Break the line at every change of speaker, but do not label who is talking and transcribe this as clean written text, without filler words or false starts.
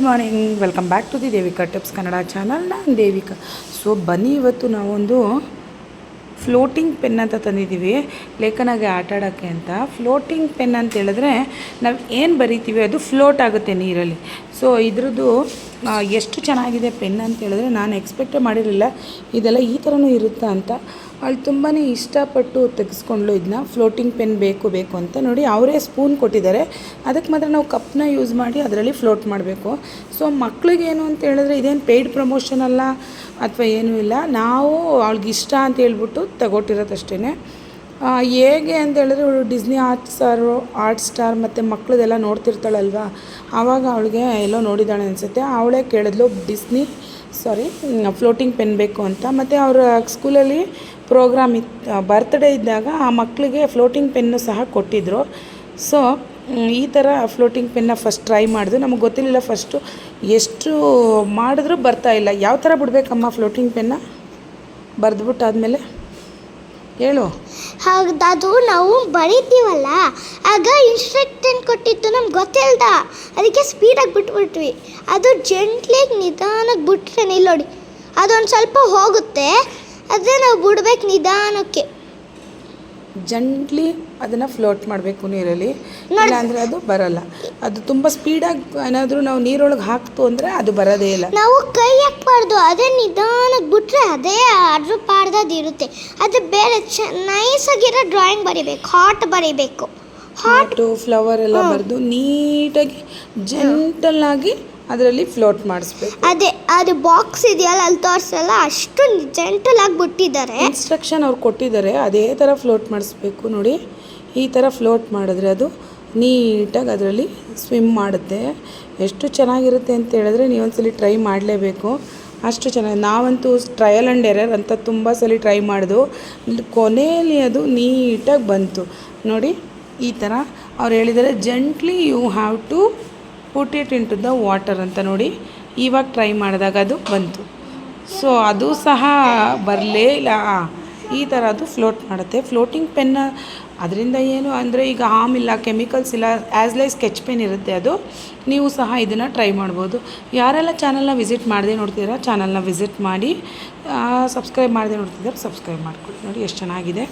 Morning, welcome back to the Devika tips Kannada channel. ನಾನು Devika. So ಬನ್ನಿ, ಇವತ್ತು ನಾವೊಂದು ಫ್ಲೋಟಿಂಗ್ ಪೆನ್ ಅಂತ ತಂದಿದ್ದೀವಿ ಲೇಖನಾಗೆ ಆಟ ಆಡೋಕ್ಕೆ ಅಂತ. ಫ್ಲೋಟಿಂಗ್ ಪೆನ್ ಅಂತ ಹೇಳಿದ್ರೆ ನಾವು ಏನು ಬರಿತೀವಿ ಅದು ಫ್ಲೋಟ್ ಆಗುತ್ತೆ ನೀರಲ್ಲಿ. ಸೊ ಇದ್ರದ್ದು ಎಷ್ಟು ಚೆನ್ನಾಗಿದೆ ಪೆನ್ ಅಂತ ಹೇಳಿದ್ರೆ ನಾನು ಎಕ್ಸ್ಪೆಕ್ಟೇ ಮಾಡಿರಲಿಲ್ಲ ಇದೆಲ್ಲ ಈ ಥರನೂ ಇರುತ್ತಾ ಅಂತ. ಅವಳು ತುಂಬಾ ಇಷ್ಟಪಟ್ಟು ತೆಗೆಸ್ಕೊಂಡ್ಳು ಇದನ್ನ. ಫ್ಲೋಟಿಂಗ್ ಪೆನ್ ಬೇಕು ಅಂತ ನೋಡಿ ಅವರೇ ಸ್ಪೂನ್ ಕೊಟ್ಟಿದ್ದಾರೆ. ಅದಕ್ಕೆ ಮಾತ್ರ ನಾವು ಕಪ್ನ ಯೂಸ್ ಮಾಡಿ ಅದರಲ್ಲಿ ಫ್ಲೋಟ್ ಮಾಡಬೇಕು. ಸೊ ಮಕ್ಳಿಗೇನು ಅಂತ ಹೇಳಿದ್ರೆ ಇದೇನು ಪೇಯ್ಡ್ ಪ್ರಮೋಷನ್ ಅಲ್ಲ ಅಥವಾ ಏನೂ ಇಲ್ಲ, ನಾವು ಅವಳಿಗೆ ಇಷ್ಟ ಅಂತ ಹೇಳ್ಬಿಟ್ಟು ತಗೊಟ್ಟಿರೋದಷ್ಟೇ. ಹೇಗೆ ಅಂತ ಹೇಳಿದ್ರೆ ಅವಳು ಡಿಸ್ನಿ ಆರ್ಟ್ ಸ್ಟಾರ್ ಮತ್ತು ಮಕ್ಕಳದೆಲ್ಲ ನೋಡ್ತಿರ್ತಾಳಲ್ವ, ಆವಾಗ ಅವಳಿಗೆ ಎಲ್ಲೋ ನೋಡಿದ್ದಾಳೆ ಅನಿಸುತ್ತೆ. ಅವಳೇ ಕೇಳಿದ್ಲು ಫ್ಲೋಟಿಂಗ್ ಪೆನ್ ಬೇಕು ಅಂತ. ಮತ್ತು ಅವರ ಸ್ಕೂಲಲ್ಲಿ ಪ್ರೋಗ್ರಾಮ್ ಬರ್ತ್ಡೇ ಇದ್ದಾಗ ಆ ಮಕ್ಕಳಿಗೆ ಫ್ಲೋಟಿಂಗ್ ಪೆನ್ನು ಸಹ ಕೊಟ್ಟಿದ್ದರು. ಸೊ ಈ ಥರ ಫ್ಲೋಟಿಂಗ್ ಪೆನ್ನ ಫಸ್ಟ್ ಟ್ರೈ ಮಾಡಿದ್ವಿ. ನಮಗೆ ಗೊತ್ತಿರಲಿಲ್ಲ ಫಸ್ಟು ಎಷ್ಟು ಮಾಡಿದ್ರೂ ಬರ್ತಾಯಿಲ್ಲ. ಯಾವ ಥರ ಬಿಡಬೇಕಮ್ಮ ಫ್ಲೋಟಿಂಗ್ ಪೆನ್ನ ಬರೆದ್ಬಿಟ್ಟಾದ್ಮೇಲೆ ಹೇಳು.
ಅದು ನಾವು ಬರೀತೀವಲ್ಲ, ಆಗ ಇನ್ಸ್ಟ್ರಕ್ಷನ್ ಕೊಟ್ಟಿತ್ತು, ನಮ್ಗೆ ಗೊತ್ತಿಲ್ದ, ಅದಕ್ಕೆ ಸ್ಪೀಡಾಗಿ ಬಿಟ್ಬಿಟ್ವಿ. ಅದು ಜೆಂಟ್ಲಿಗೆ ನಿಧಾನಕ್ಕೆ ಬಿಟ್ರೆ ನಿಲ್ಲೋಡಿ, ಅದೊಂದು ಸ್ವಲ್ಪ ಹೋಗುತ್ತೆ. ಅದೇ ನಾವು ಬಿಡ್ಬೇಕು ನಿಧಾನಕ್ಕೆ,
ಜಂಟ್ಲಿ ಅದನ್ನು ಫ್ಲೋಟ್ ಮಾಡಬೇಕು ನೀರಲ್ಲಿ. ಇಲ್ಲಾಂದರೆ ಅದು ಬರಲ್ಲ. ಅದು ತುಂಬ ಸ್ಪೀಡಾಗಿ ಏನಾದರೂ ನಾವು ನೀರೊಳಗೆ ಹಾಕ್ತು ಅಂದರೆ ಅದು ಬರೋದೇ ಇಲ್ಲ.
ನಾವು ಕೈ ಹಾಕ್ಬಾರ್ದು, ಅದೇ ನಿಧಾನಕ್ಕೆ ಬಿಟ್ರೆ ಅದೇ ಅದ್ರ ಪಾಡ್ದದ್ದು ಇರುತ್ತೆ. ಅದು ಬೇರೆ ನೈಸಾಗಿರೋ ಡ್ರಾಯಿಂಗ್ ಬರೀಬೇಕು, ಹಾಟ್ ಬರೀಬೇಕು.
ಹಾಟು ಫ್ಲವರ್ ಎಲ್ಲ ಬರೆದು ನೀಟಾಗಿ ಜೆಂಟಲಾಗಿ ಅದರಲ್ಲಿ ಫ್ಲೋಟ್ ಮಾಡಿಸ್ಬೇಕು.
ಅದು ಬಾಕ್ಸ್ ಇದೆಯಲ್ಲ ಅಲ್ಲಿ ತೋರಿಸಲ್ಲ, ಅಷ್ಟು ಜೆಂಟಲಾಗಿ ಬಿಟ್ಟಿದ್ದಾರೆ.
ಇನ್ಸ್ಟ್ರಕ್ಷನ್ ಅವ್ರು ಕೊಟ್ಟಿದ್ದಾರೆ, ಅದೇ ಥರ ಫ್ಲೋಟ್ ಮಾಡಿಸ್ಬೇಕು. ನೋಡಿ ಈ ಥರ ಫ್ಲೋಟ್ ಮಾಡಿದ್ರೆ ಅದು ನೀಟಾಗಿ ಅದರಲ್ಲಿ ಸ್ವಿಮ್ ಮಾಡುತ್ತೆ. ಎಷ್ಟು ಚೆನ್ನಾಗಿರುತ್ತೆ ಅಂತ ಹೇಳಿದ್ರೆ ನೀವೊಂದ್ಸಲಿ ಟ್ರೈ ಮಾಡಲೇಬೇಕು. ಅಷ್ಟು ಚೆನ್ನಾಗಿ, ನಾವಂತೂ ಟ್ರಯಲ್ ಆ್ಯಂಡ್ ಎರರ್ ಅಂತ ತುಂಬ ಸಲ ಟ್ರೈ ಮಾಡಿದ್ವು. ಕೊನೆಯಲ್ಲಿ ಅದು ನೀಟಾಗಿ ಬಂತು. ನೋಡಿ ಈ ಥರ ಅವ್ರು ಹೇಳಿದ್ದಾರೆ, gently you have to put it into the water ಅಂತ. ನೋಡಿ ಇವಾಗ ಟ್ರೈ ಮಾಡಿದಾಗ ಅದು ಬಂತು. ಸೊ ಅದು ಸಹ ಬರಲೇ ಇಲ್ಲ. ಈ ಥರ ಅದು ಫ್ಲೋಟ್ ಮಾಡುತ್ತೆ. ಫ್ಲೋಟಿಂಗ್ ಪೆನ್ನ ಅದರಿಂದ ಏನು ಅಂದರೆ ಈಗ ಹಾರ್ಮ್ ಇಲ್ಲ, ಕೆಮಿಕಲ್ಸ್ ಇಲ್ಲ, ಆ್ಯಸ್ ಲೈಕ್ ಸ್ಕೆಚ್ ಪೆನ್ ಇರುತ್ತೆ ಅದು. ನೀವು ಸಹ ಇದನ್ನು ಟ್ರೈ ಮಾಡ್ಬೋದು. ಯಾರೆಲ್ಲ ಚಾನಲ್ನ ವಿಸಿಟ್ ಮಾಡದೆ ನೋಡ್ತಿದ್ದೀರಾ ಚಾನಲ್ನ ವಿಸಿಟ್ ಮಾಡಿ, ಸಬ್ಸ್ಕ್ರೈಬ್ ಮಾಡದೆ ನೋಡ್ತಿದ್ದಾರೆ ಸಬ್ಸ್ಕ್ರೈಬ್ ಮಾಡ್ಕೊಳ್ಳಿ. ನೋಡಿ ಎಷ್ಟು ಚೆನ್ನಾಗಿದೆ.